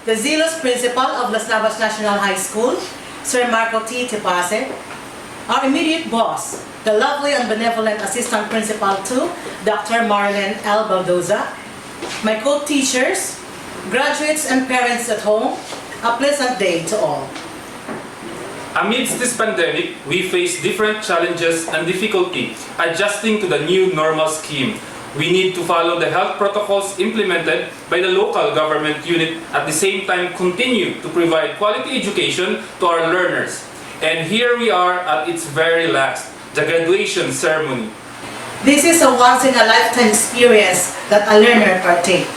the zealous principal of Las Navas National High School, Sir Marco T. Tipase, our immediate boss, the lovely and benevolent assistant principal to Dr. Marilyn L. Baldoza, my co-teachers, graduates and parents at home, a pleasant day to all. Amidst this pandemic, we face different challenges and difficulty adjusting to the new normal scheme. We need to follow the health protocols implemented by the local government unit, at the same time continue to provide quality education to our learners. And here we are at its very last, the graduation ceremony. This is a once-in-a-lifetime experience that a learner partake.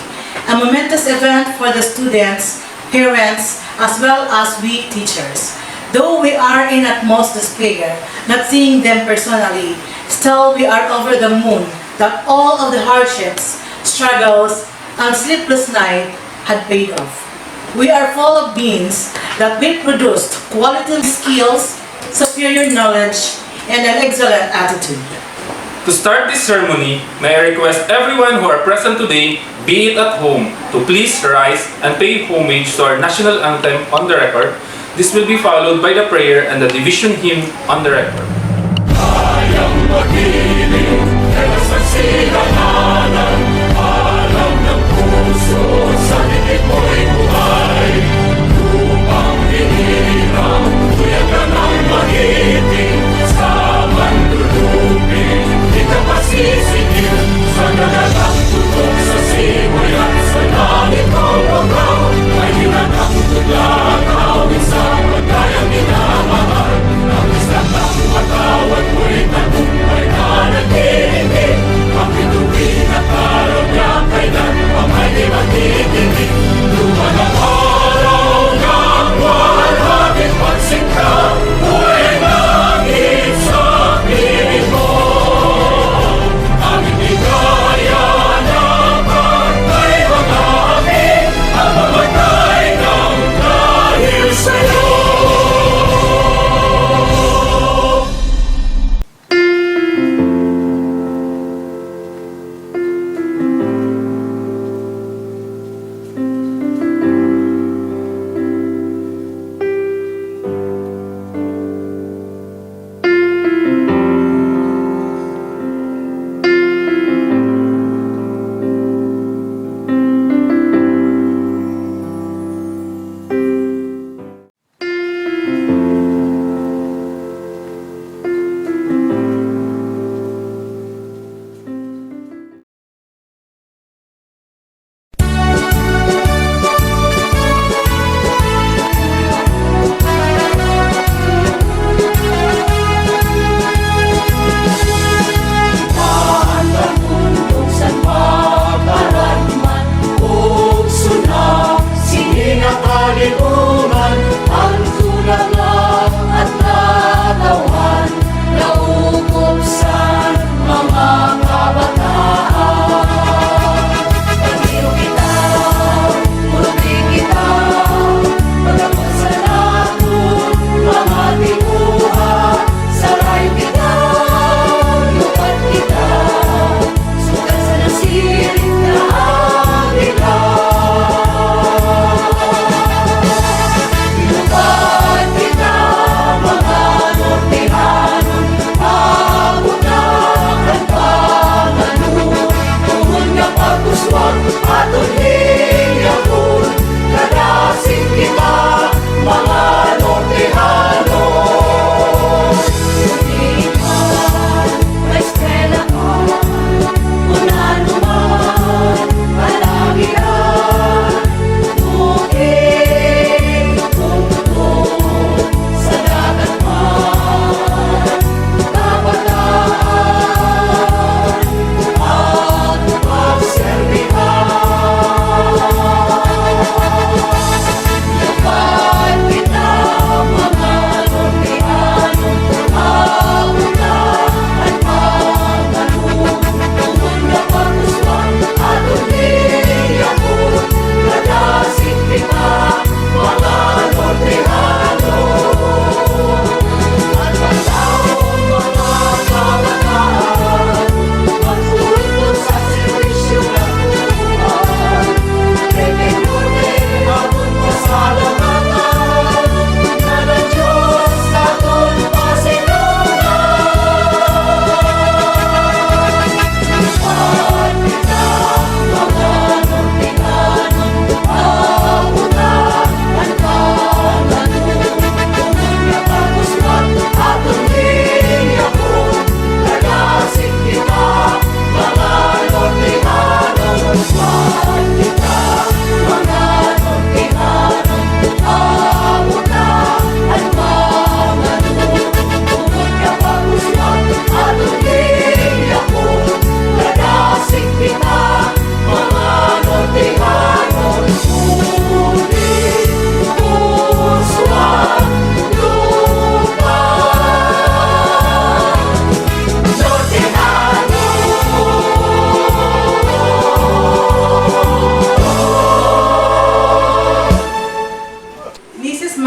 A momentous event for the students, parents, as well as we teachers. Though we are in utmost despair, not seeing them personally, still we are over the moon that all of the hardships, struggles, and sleepless nights had paid off. We are full of beings that we produced quality skills, superior knowledge, and an excellent attitude. To start this ceremony, may I request everyone who are present today, be it at home, to please rise and pay homage to our national anthem on the record. This will be followed by the prayer and the division hymn on the record. Kayang magiliw, kaya sa silananan, alam ng puso, sa likid mo'y buhay. Lupang hinirang, tuyagan ang magiting, sa mandulupin, di ka pasisigil, sa nalagang tutok sa simoy at sa langit mo pagkaw, ay hinatang tulad, awit sa pagkayang minamahal, ang isang ng matawad mo'y tagumpay na nag-iinit, ang ituwi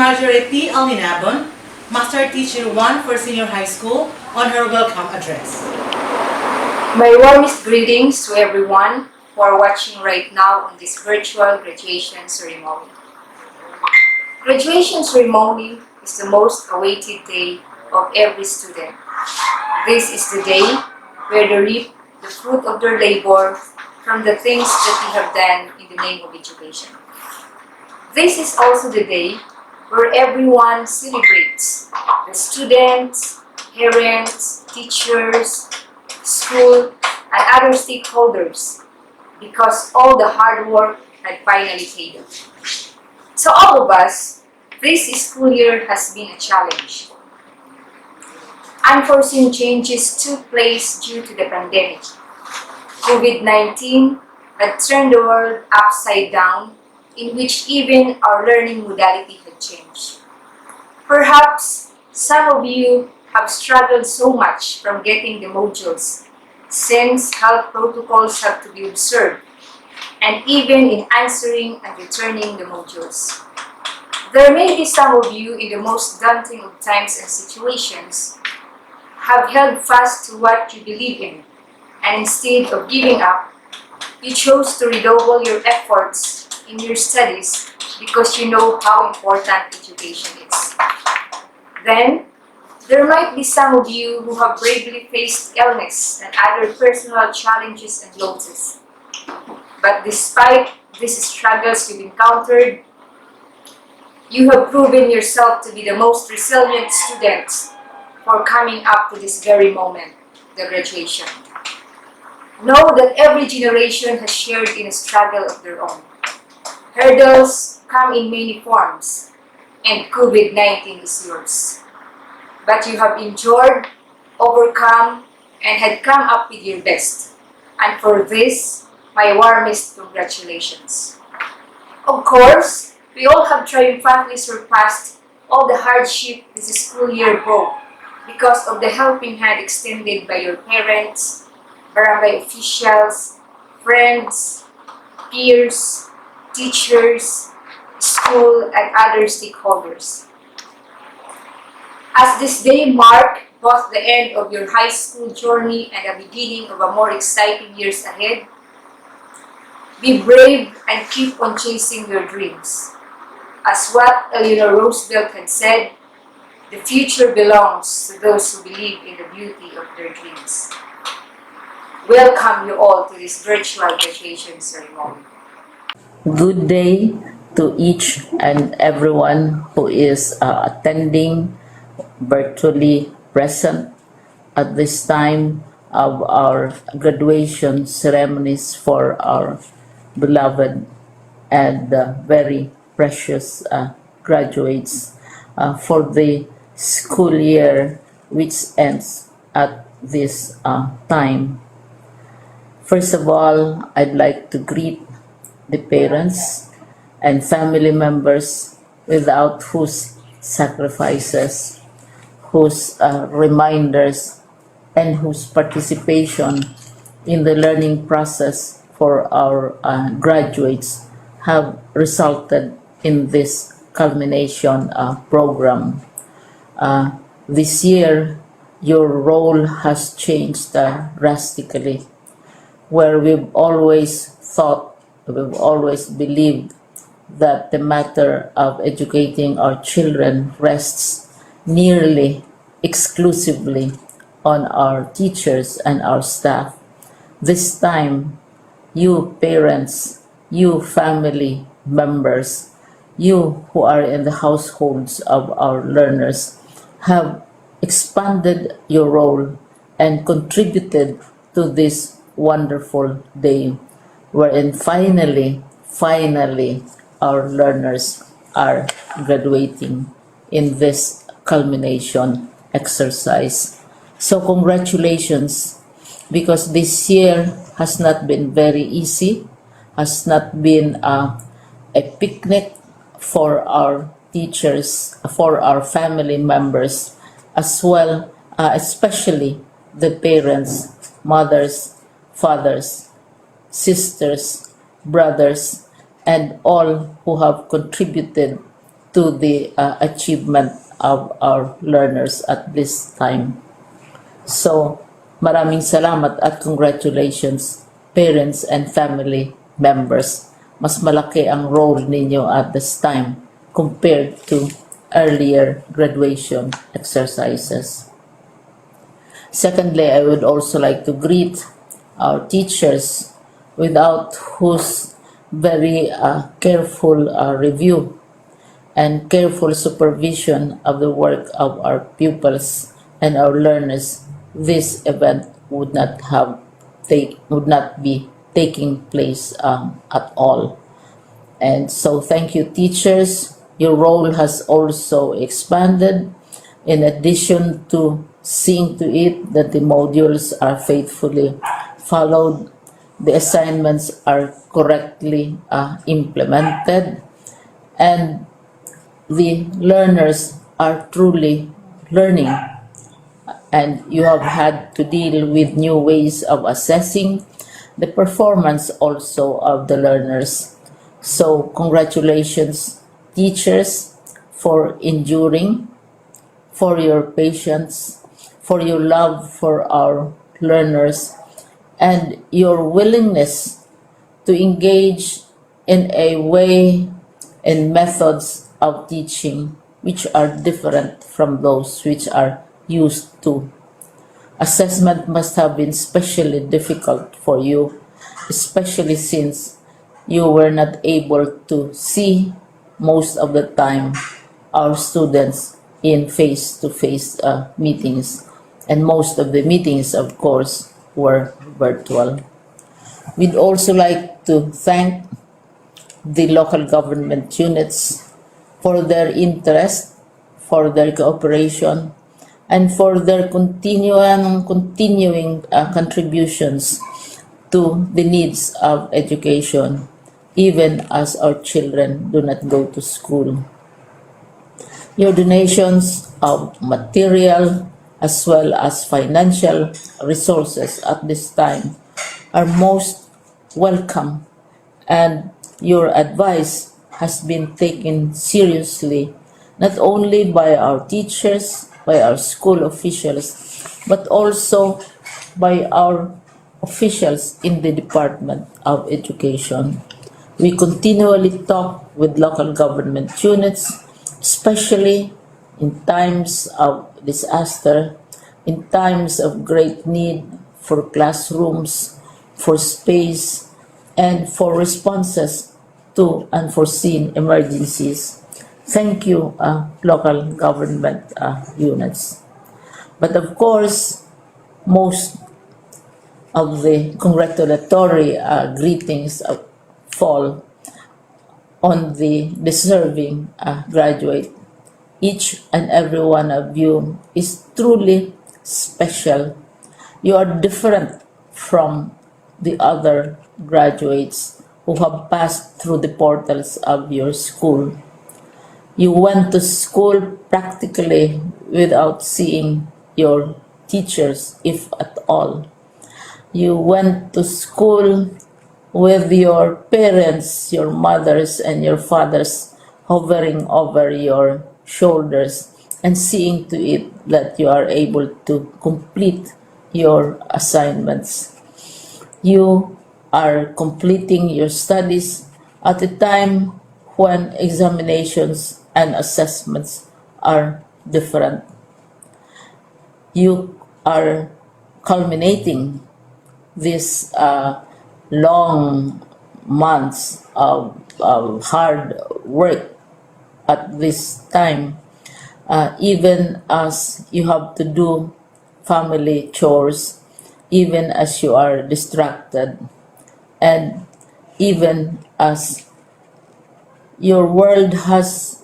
Marjorie P. Alninabon, Master Teacher 1 for Senior High School, on her welcome address. My warmest greetings to everyone who are watching right now on this virtual graduation ceremony. Graduation ceremony is the most awaited day of every student. This is the day where they reap the fruit of their labor from the things that we have done in the name of education. This is also the day where everyone celebrates: the students, parents, teachers, school, and other stakeholders, because all the hard work had finally paid off. So all of us, this school year has been a challenge. Unforeseen changes took place due to the pandemic. COVID-19 had turned the world upside down, in which even our learning modality had changed. Perhaps some of you have struggled so much from getting the modules, since health protocols have to be observed, and even in answering and returning the modules. There may be some of you in the most daunting of times and situations have held fast to what you believe in, and instead of giving up, you chose to redouble your efforts in your studies because you know how important education is. Then, there might be some of you who have bravely faced illness and other personal challenges and losses. But despite these struggles you've encountered, you have proven yourself to be the most resilient students for coming up to this very moment, the graduation. Know that every generation has shared in a struggle of their own. Hurdles come in many forms, and COVID-19 is yours. But you have endured, overcome, and had come up with your best. And for this, my warmest congratulations. Of course, we all have triumphantly surpassed all the hardship this school year brought because of the helping hand extended by your parents, barangay officials, friends, peers, teachers, school, and other stakeholders. As this day marks both the end of your high school journey and the beginning of a more exciting years ahead, be brave and keep on chasing your dreams. As what Eleanor Roosevelt had said, the future belongs to those who believe in the beauty of their dreams. Welcome you all to this virtual graduation ceremony. Good day to each and everyone who is attending virtually present at this time of our graduation ceremonies for our beloved and very precious graduates for the school year which ends at this time. First of all, I'd like to greet the parents and family members without whose sacrifices, whose reminders, and whose participation in the learning process for our graduates have resulted in this culmination program. This year, your role has changed drastically, where we've always thought, we've always believed that the matter of educating our children rests nearly exclusively on our teachers and our staff. This time, you parents, you family members, you who are in the households of our learners have expanded your role and contributed to this wonderful day wherein finally our learners are graduating in this culmination exercise. So congratulations, because this year has not been very easy, has not been a picnic for our teachers, for our family members, as well, especially the parents, mothers, fathers, sisters, brothers, and all who have contributed to the achievement of our learners at this time. So, maraming salamat at congratulations, parents and family members. Mas malaki ang role ninyo at this time compared to earlier graduation exercises. Secondly, I would also like to greet our teachers, without whose very careful review and careful supervision of the work of our pupils and our learners, this event would not be taking place at all. And so thank you, teachers. Your role has also expanded. In addition to seeing to it that the modules are faithfully followed, the assignments are correctly implemented, and the learners are truly learning, and you have had to deal with new ways of assessing the performance also of the learners. So congratulations, teachers, for enduring, for your patience, for your love for our learners, and your willingness to engage in a way and methods of teaching which are different from those which are used to. Assessment must have been especially difficult for you, especially since you were not able to see most of the time our students in face-to-face meetings, and most of the meetings, of course, were virtual. We'd also like to thank the local government units for their interest, for their cooperation, and for their continuing contributions to the needs of education, even as our children do not go to school. Your donations of material as well as financial resources at this time are most welcome, and your advice has been taken seriously not only by our teachers, by our school officials, but also by our officials in the Department of Education. We continually talk with local government units, especially in times of disaster, in times of great need for classrooms, for space, and for responses to unforeseen emergencies. Thank you, local government units. But of course, most of the congratulatory greetings fall on the deserving graduate. Each and every one of you is truly special. You are different from the other graduates who have passed through the portals of your school. You went to school practically without seeing your teachers, if at all. You went to school with your parents, your mothers and your fathers hovering over your shoulders and seeing to it that you are able to complete your assignments. You are completing your studies at a time when examinations and assessments are different. You are culminating these long months of hard work at this time, even as you have to do family chores, even as you are distracted, and even as your world has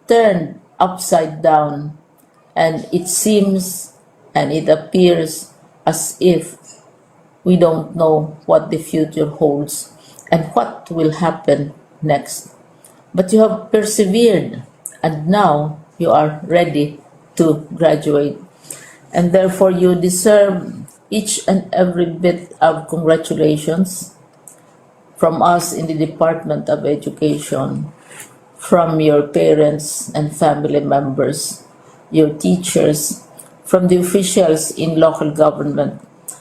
turned upside down, and it seems and it appears as if we don't know what the future holds and what will happen next. But you have persevered, and now you are ready to graduate. And therefore, you deserve each and every bit of congratulations from us in the Department of Education from your parents and family members, your teachers, from the officials in local government,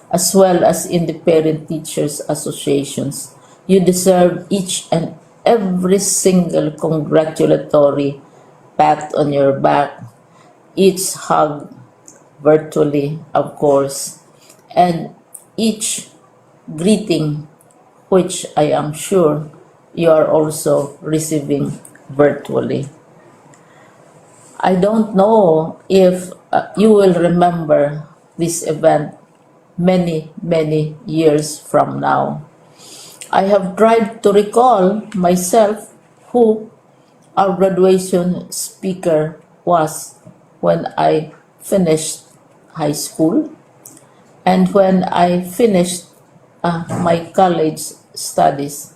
as well as in the parent teachers associations. You deserve each and every single congratulatory pat on your back, each hug virtually, of course, and each greeting, which I am sure you are also receiving virtually. I don't know if you will remember this event many years from now. I have tried to recall myself who our graduation speaker was when I finished high school and when I finished my college studies.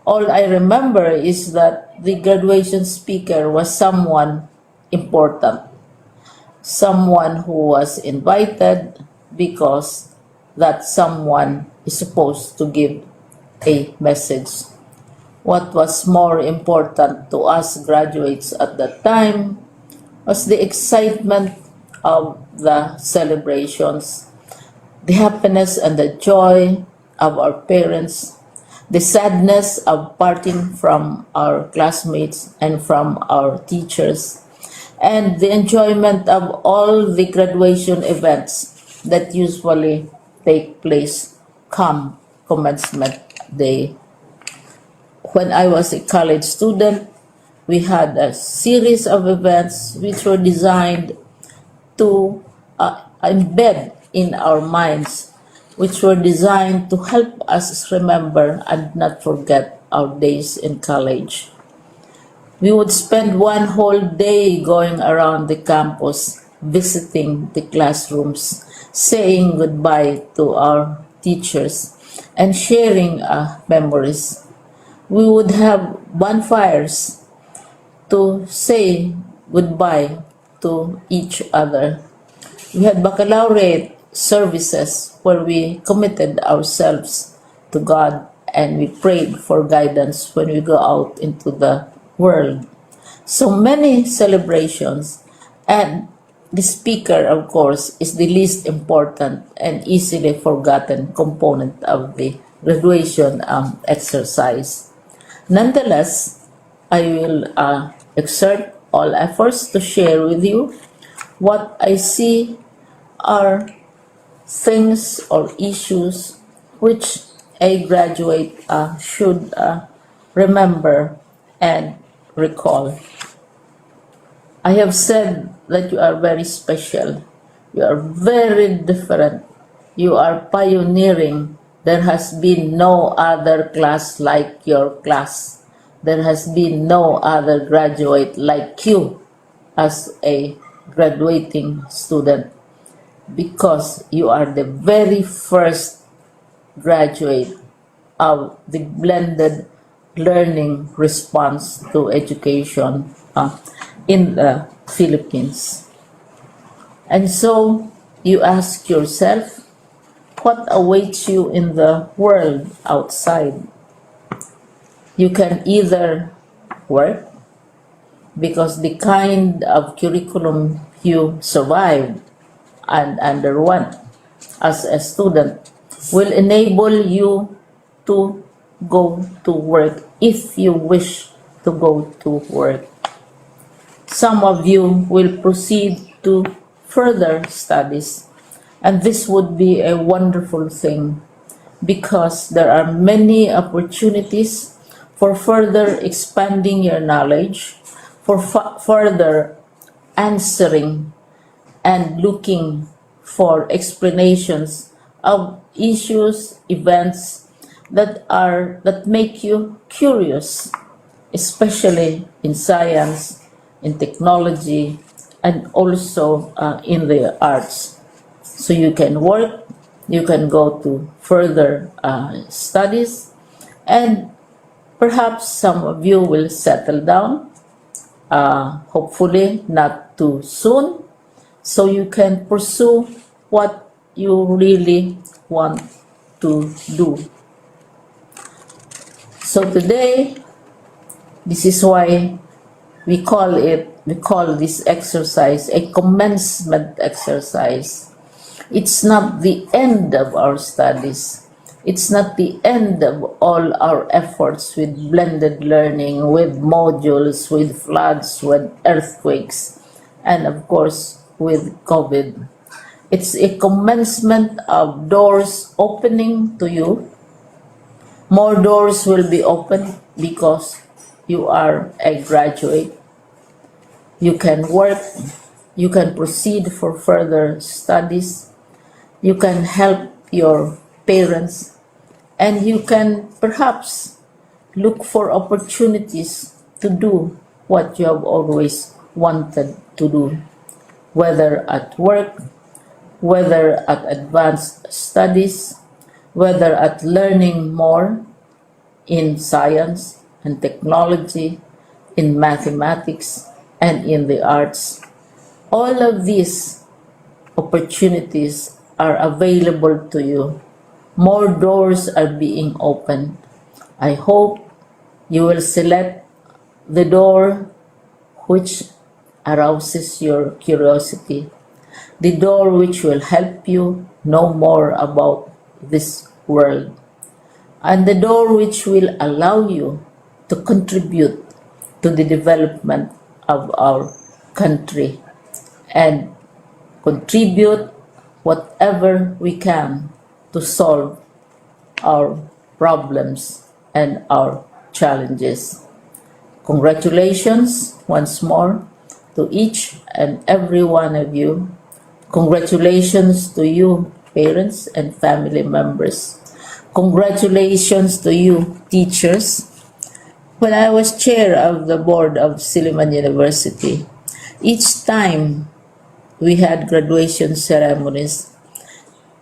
All I remember is that the graduation speaker was someone important, someone who was invited because that someone is supposed to give a message. What was more important to us graduates at that time was the excitement of the celebrations, the happiness and the joy of our parents, the sadness of parting from our classmates and from our teachers, and the enjoyment of all the graduation events that usually take place come commencement day. When I was a college student, we had a series of events which were designed to embed in our minds, which were designed to help us remember and not forget our days in college. We would spend one whole day going around the campus, visiting the classrooms, saying goodbye to our teachers, and sharing memories. We would have bonfires to say goodbye to each other. We had baccalaureate services where we committed ourselves to God and we prayed for guidance when we go out into the world. So many celebrations, and the speaker, of course, is the least important and easily forgotten component of the graduation exercise. Nonetheless, I will exert all efforts to share with you what I see are things or issues which a graduate should remember and recall. I have said that you are very special. You are very different. You are pioneering. There has been no other class like your class. There has been no other graduate like you as a graduating student, because you are the very first graduate of the blended learning response to education in the Philippines. And so you ask yourself, what awaits you in the world outside? You can either work, because the kind of curriculum you survived and underwent as a student will enable you to go to work if you wish to go to work. Some of you will proceed to further studies, and this would be a wonderful thing because there are many opportunities for further expanding your knowledge, for further answering and looking for explanations of issues, events that make you curious, especially in science, in technology, and also in the arts. So you can work, you can go to further studies, and perhaps some of you will settle down, hopefully not too soon, so you can pursue what you really want to do. So today, This is why we call this exercise a commencement exercise. It's not the end of our studies. It's not the end of all our efforts with blended learning, with modules, with floods, with earthquakes, and of course with COVID. It's a commencement of doors opening to you. More doors will be opened because you are a graduate. You can work, you can proceed for further studies, you can help your parents, and you can perhaps look for opportunities to do what you have always wanted to do, whether at work, whether at advanced studies, whether at learning more in science and technology, in mathematics, and in the arts. All of these opportunities are available to you. More doors are being opened. I hope you will select the door which arouses your curiosity, the door which will help you know more about this world, and the door which will allow you to contribute to the development of our country and contribute whatever we can to solve our problems and our challenges. Congratulations once more to each and every one of you. Congratulations to you, parents and family members. Congratulations to you, teachers. When I was chair of the board of Silliman University, each time we had graduation ceremonies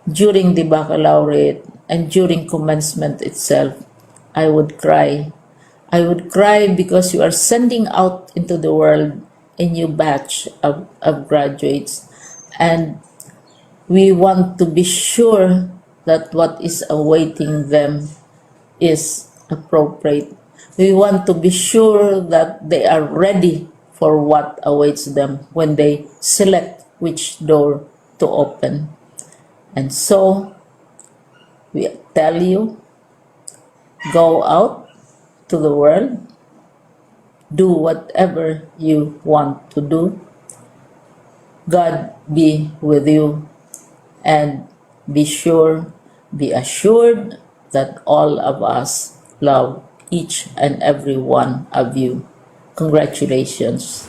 during the baccalaureate and during commencement itself, I would cry. I would cry because you are sending out into the world a new batch of graduates, and we want to be sure that what is awaiting them is appropriate. We want to be sure that they are ready for what awaits them when they select which door to open. And so, we tell you, go out to the world, do whatever you want to do. God be with you, and be assured that all of us love each and every one of you. Congratulations.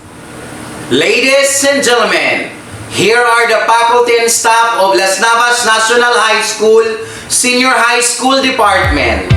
Ladies and gentlemen, here are the faculty and staff of Las Navas National High School Senior High School Department.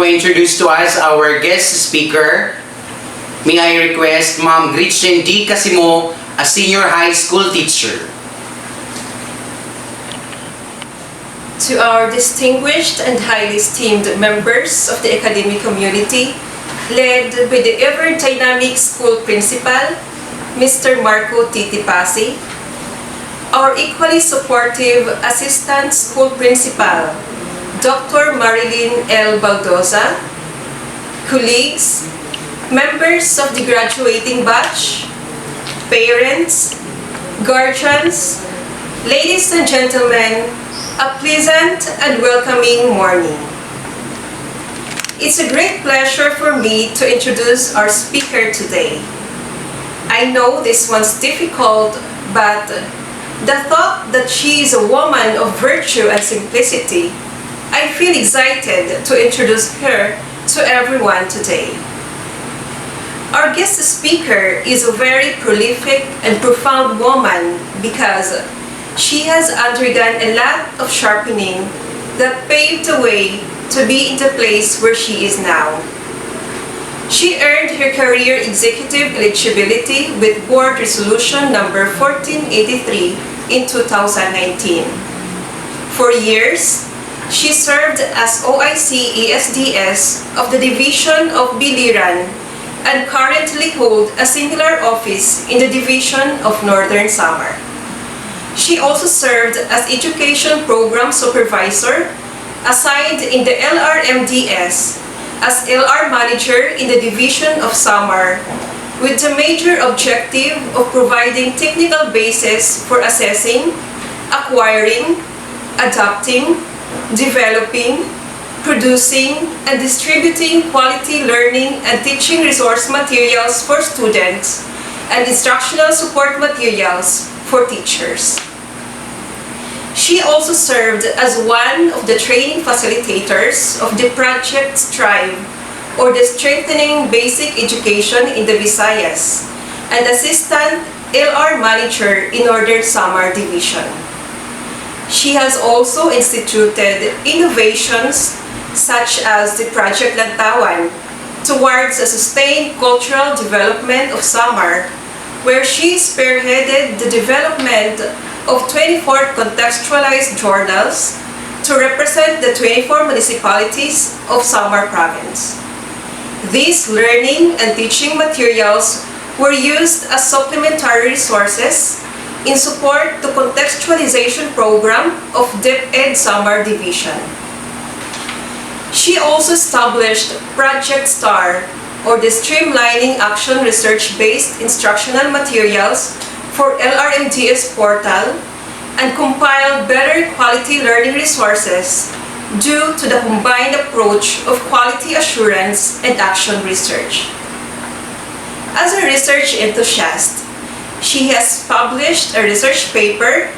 introduce to us our guest speaker, may I request Ma'am Gretchen D. Casimo, a senior high school teacher. To our distinguished and highly esteemed members of the academic community, led by the ever-dynamic school principal, Mr. Marco Titipasi, our equally supportive assistant school principal, Dr. Marilyn L. Baldoza, colleagues, members of the graduating batch, parents, guardians, ladies and gentlemen, a pleasant and welcoming morning. It's a great pleasure for me to introduce our speaker today. I know this one's difficult, but the thought that she is a woman of virtue and simplicity, I feel excited to introduce her to everyone today. Our guest speaker is a very prolific and profound woman because she has undergone a lot of sharpening that paved the way to be in the place where she is now. She earned her career executive eligibility with Board Resolution number 1483 in 2019. For years, she served as OIC ESDS of the Division of Biliran and currently holds a singular office in the Division of Northern Samar. She also served as Education Program Supervisor, assigned in the LRMDS as LR Manager in the Division of Samar, with the major objective of providing technical basis for assessing, acquiring, adopting, developing, producing, and distributing quality learning and teaching resource materials for students and instructional support materials for teachers. She also served as one of the training facilitators of the Project Strive, or the Strengthening Basic Education in the Visayas, and Assistant LR Manager in Northern Samar Division. She has also instituted innovations such as the Project Lantawan towards a sustained cultural development of Samar, where she spearheaded the development of 24 contextualized journals to represent the 24 municipalities of Samar Province. These learning and teaching materials were used as supplementary resources in support to contextualization program of DepEd Samar Division. She also established Project STAR, or the Streamlining Action Research-Based Instructional Materials for LRMDS portal, and compiled better quality learning resources due to the combined approach of quality assurance and action research. As a research enthusiast, she has published a research paper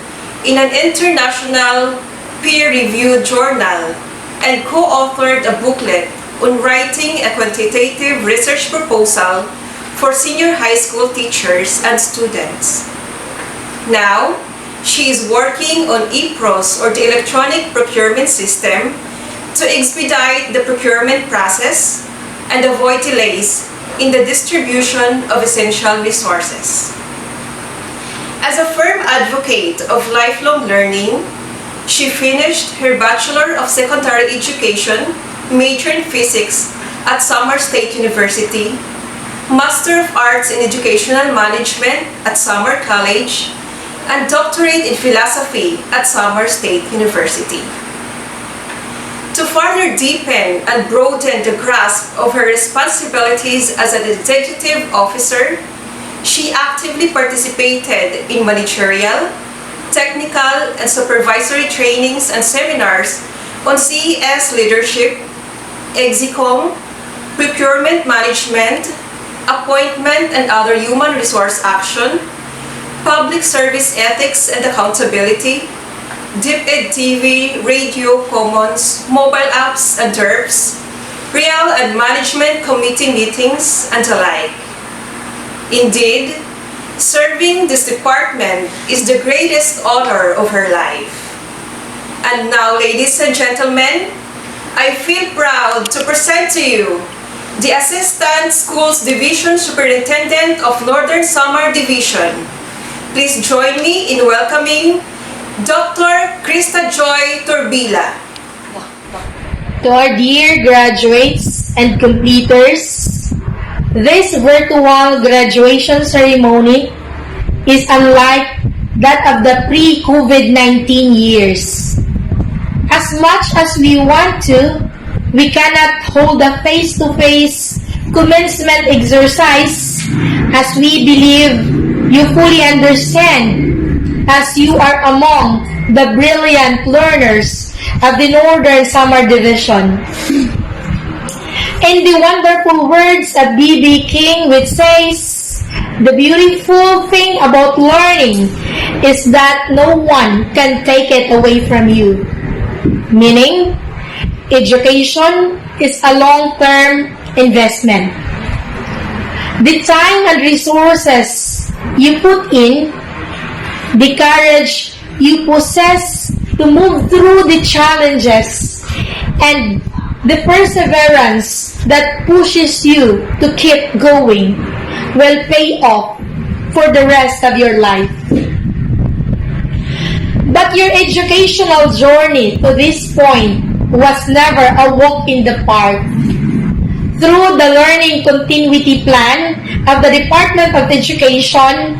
in an international peer-reviewed journal and co-authored a booklet on writing a quantitative research proposal for senior high school teachers and students. Now, she is working on ePROS, or the electronic procurement system, to expedite the procurement process and avoid delays in the distribution of essential resources. As a firm advocate of lifelong learning, she finished her Bachelor of Secondary Education, major in Physics at Samar State University, Master of Arts in Educational Management at Samar College, and Doctorate in Philosophy at Samar State University. To further deepen and broaden the grasp of her responsibilities as an executive officer, she actively participated in managerial, technical, and supervisory trainings and seminars on CES leadership, Exicom, procurement management, appointment and other human resource action, public service ethics and accountability, DepEd TV, radio, commons, mobile apps and DERPs, real and management committee meetings, and the like. Indeed, serving this department is the greatest honor of her life. And now, ladies and gentlemen, I feel proud to present to you the Assistant Schools Division Superintendent of Northern Samar Division. Please join me in welcoming Dr. Krista Joy Turbila. To our dear graduates and completers, this virtual graduation ceremony is unlike that of the pre-COVID-19 years. As much as we want to, we cannot hold a face-to-face commencement exercise as we believe you fully understand as you are among the brilliant learners of the Northern Samar Division. In the wonderful words of B.B. King, which says, "The beautiful thing about learning is that no one can take it away from you." Meaning, education is a long-term investment. The time and resources you put in, the courage you possess to move through the challenges, and the perseverance that pushes you to keep going will pay off for the rest of your life. But your educational journey to this point was never a walk in the park. Through the Learning Continuity Plan of the Department of Education,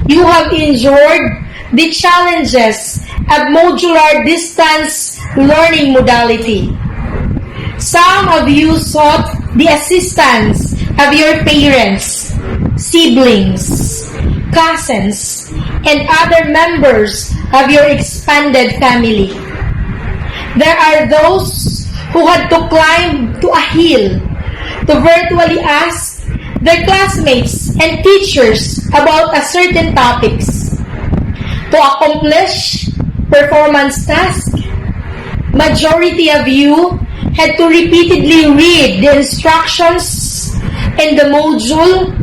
you have endured the challenges of modular distance learning modality. Some of you sought the assistance of your parents, siblings, cousins, and other members of your expanded family. There are those who had to climb to a hill to virtually ask their classmates and teachers about a certain topics. To accomplish performance tasks, majority of you had to repeatedly read the instructions in the module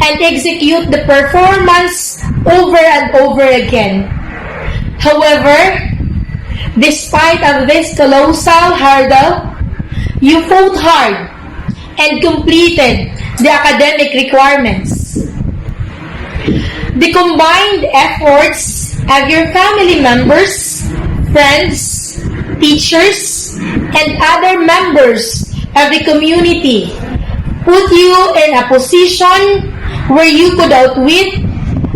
and execute the performance over and over again. However, despite of this colossal hurdle, you fought hard and completed the academic requirements. The combined efforts of your family members, friends, teachers, and other members of the community put you in a position where you could outwit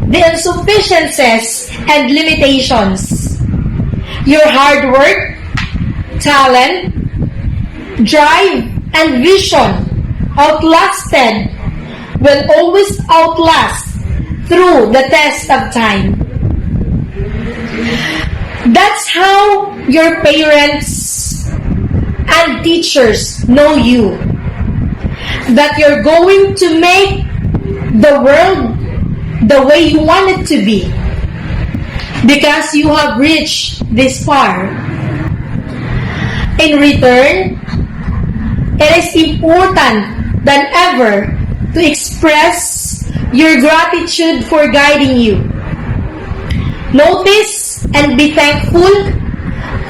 the insufficiencies and limitations. Your hard work, talent, drive, and vision will always outlast through the test of time. That's how your parents and teachers know you. That you're going to make the world the way you want it to be. Because you have reached this far. In return, it is important than ever to express your gratitude for guiding you. Notice and be thankful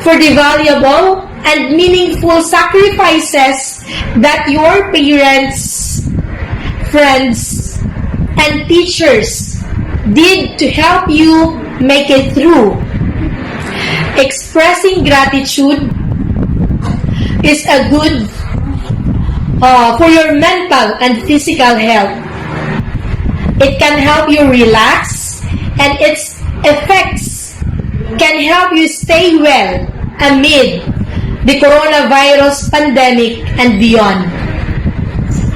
for the valuable and meaningful sacrifices that your parents, friends, and teachers did to help you make it through. Expressing gratitude is a good for your mental and physical health. It can help you relax, and its effects can help you stay well amid the coronavirus pandemic and beyond.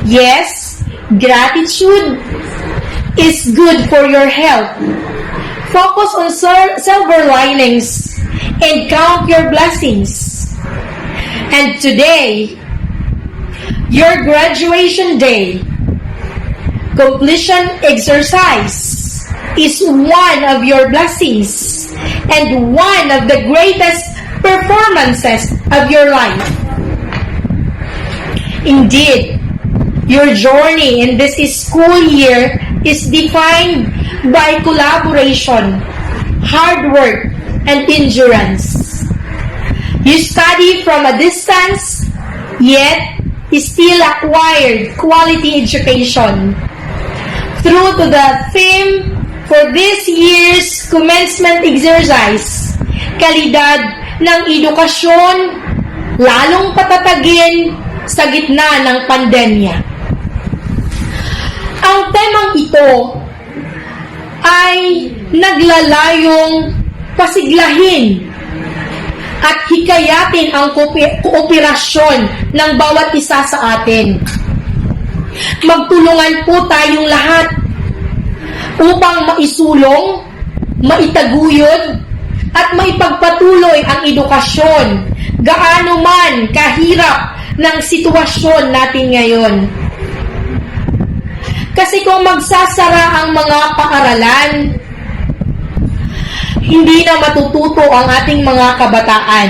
Yes, gratitude is good for your health. Focus on silver linings and count your blessings. And today, your graduation day, completion exercise is one of your blessings and one of the greatest performances of your life. Indeed, your journey in this school year is defined by collaboration, hard work, and endurance. You study from a distance, yet still acquired quality education. Through to the theme for this year's commencement exercise, kalidad ng edukasyon, lalong patatagin sa gitna ng pandemya. Ang temang ito ay naglalayong pasiglahin at hikayatin ang kooperasyon ng bawat isa sa atin. Magtulungan po tayong lahat upang maisulong, maitaguyod, at maipagpatuloy ang edukasyon, gaano man kahirap ng sitwasyon natin ngayon. Kasi kung magsasara ang mga paaralan, hindi na matututo ang ating mga kabataan.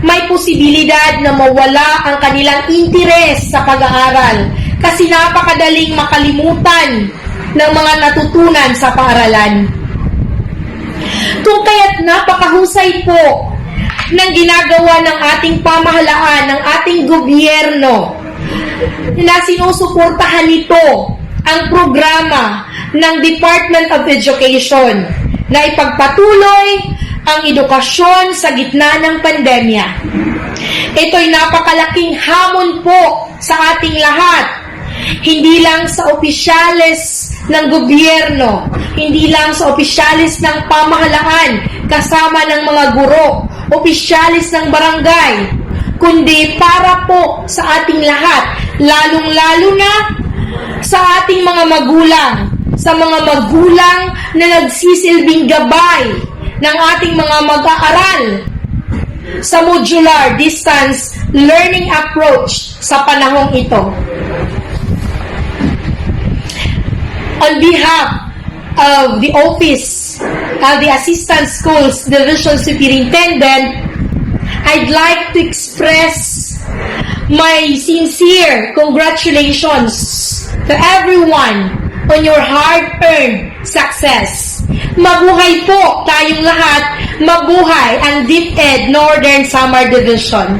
May posibilidad na mawala ang kanilang interes sa pag-aaral kasi napakadaling makalimutan ng mga natutunan sa paaralan. Kung kaya't napakahusay po ng ginagawa ng ating pamahalaan, ng ating gobyerno, na sinusuportahan nito ang programa ng Department of Education na ipagpatuloy ang edukasyon sa gitna ng pandemya. Ito'y napakalaking hamon po sa ating lahat, hindi lang sa opisyales ng gobyerno, hindi lang sa opisyales ng pamahalaan, kasama ng mga guro, opisyales ng barangay, kundi para po sa ating lahat, lalong-lalo na sa ating mga magulang, sa mga magulang na nagsisilbing gabay ng ating mga mag-aaral sa modular distance learning approach sa panahong ito. On behalf of the Office of the Assistant Schools Division Superintendent, I'd like to express my sincere congratulations to everyone on your hard-earned success. Mabuhay po tayong lahat, mabuhay ang DepEd Northern Samar Division.